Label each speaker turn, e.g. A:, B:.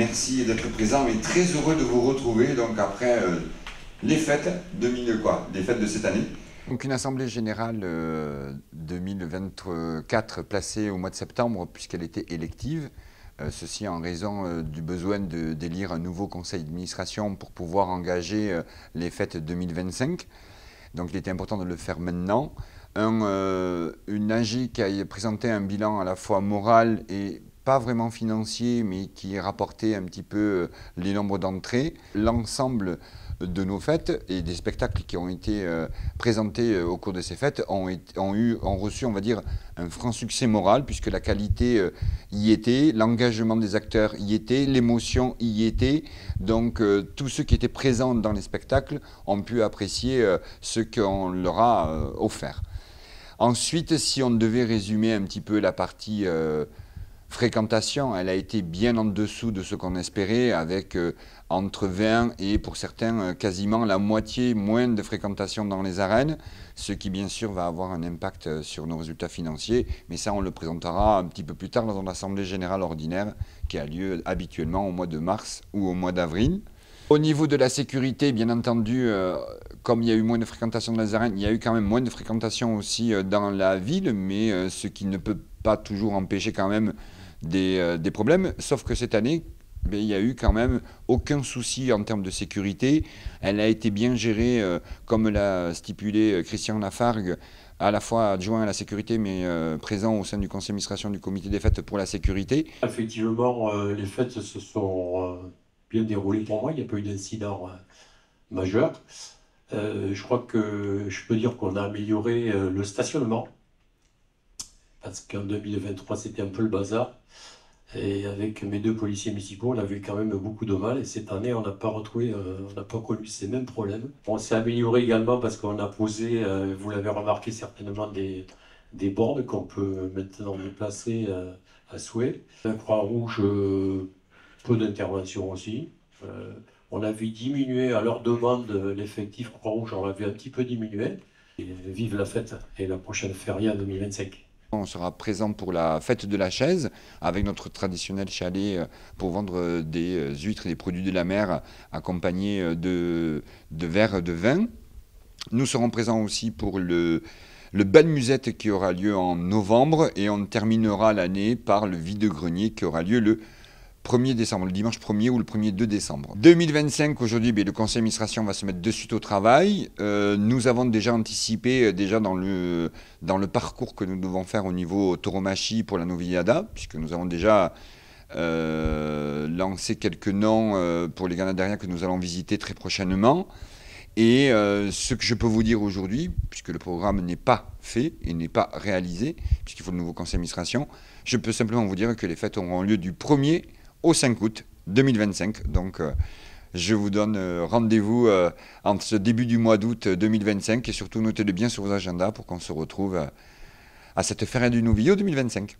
A: merci d'être présent et très heureux de vous retrouver donc après les fêtes les fêtes de cette année.
B: Donc une assemblée générale 2024 placée au mois de septembre puisqu'elle était élective. Ceci en raison du besoin d'élire un nouveau conseil d'administration pour pouvoir engager les fêtes 2025. Donc il était important de le faire maintenant. Une AG qui a présenté un bilan à la fois moral et pas vraiment financier, mais qui rapportait un petit peu les nombres d'entrées. L'ensemble de nos fêtes et des spectacles qui ont été présentés au cours de ces fêtes ont reçu, on va dire, un franc succès moral, puisque la qualité y était, l'engagement des acteurs y était, l'émotion y était. Donc tous ceux qui étaient présents dans les spectacles ont pu apprécier ce qu'on leur a offert. Ensuite, si on devait résumer un petit peu la partie fréquentation, elle a été bien en dessous de ce qu'on espérait, avec entre 20 et pour certains quasiment la moitié moins de fréquentation dans les arènes, ce qui bien sûr va avoir un impact sur nos résultats financiers, mais ça on le présentera un petit peu plus tard dans l'Assemblée générale ordinaire qui a lieu habituellement au mois de mars ou au mois d'avril. Au niveau de la sécurité, bien entendu, comme il y a eu moins de fréquentation dans les arènes, il y a eu quand même moins de fréquentation aussi dans la ville, mais ce qui ne peut pas toujours empêcher quand même des problèmes, sauf que cette année, il n'y a eu quand même aucun souci en termes de sécurité. Elle a été bien gérée, comme l'a stipulé Christian Lafargue, à la fois adjoint à la sécurité, mais présent au sein du conseil d'administration du comité des fêtes pour la sécurité.
C: Effectivement, les fêtes se sont bien déroulées pour moi, il n'y a pas eu d'incident majeur. Je crois que je peux dire qu'on a amélioré le stationnement, parce qu'en 2023 c'était un peu le bazar. Et avec mes deux policiers municipaux, on a vu quand même beaucoup de mal. Et cette année, on n'a pas connu ces mêmes problèmes. On s'est amélioré également parce qu'on a posé, vous l'avez remarqué certainement, des bornes qu'on peut maintenant déplacer à souhait. La Croix-Rouge, peu d'intervention aussi. On a vu diminuer à leur demande l'effectif Croix-Rouge, on l'a vu un petit peu diminuer. Et vive la fête et la prochaine feria 2025.
B: On sera présent pour la fête de la chaise avec notre traditionnel chalet pour vendre des huîtres et des produits de la mer accompagnés de verres de vin. Nous serons présents aussi pour le bal musette qui aura lieu en novembre et on terminera l'année par le vide-grenier qui aura lieu le 1er décembre, le dimanche 1er ou le 1er 2 décembre. 2025, aujourd'hui, le conseil d'administration va se mettre de suite au travail. Nous avons déjà anticipé dans le parcours que nous devons faire au niveau tauromachie pour la Noviada, puisque nous avons déjà lancé quelques noms pour les Ganaderia que nous allons visiter très prochainement. Et ce que je peux vous dire aujourd'hui, puisque le programme n'est pas fait et n'est pas réalisé, puisqu'il faut le nouveau conseil d'administration, je peux simplement vous dire que les fêtes auront lieu du 1er au 5 août 2025. Donc je vous donne rendez-vous en ce début du mois d'août 2025 et surtout notez-le bien sur vos agendas pour qu'on se retrouve à cette feria du Novillo 2025.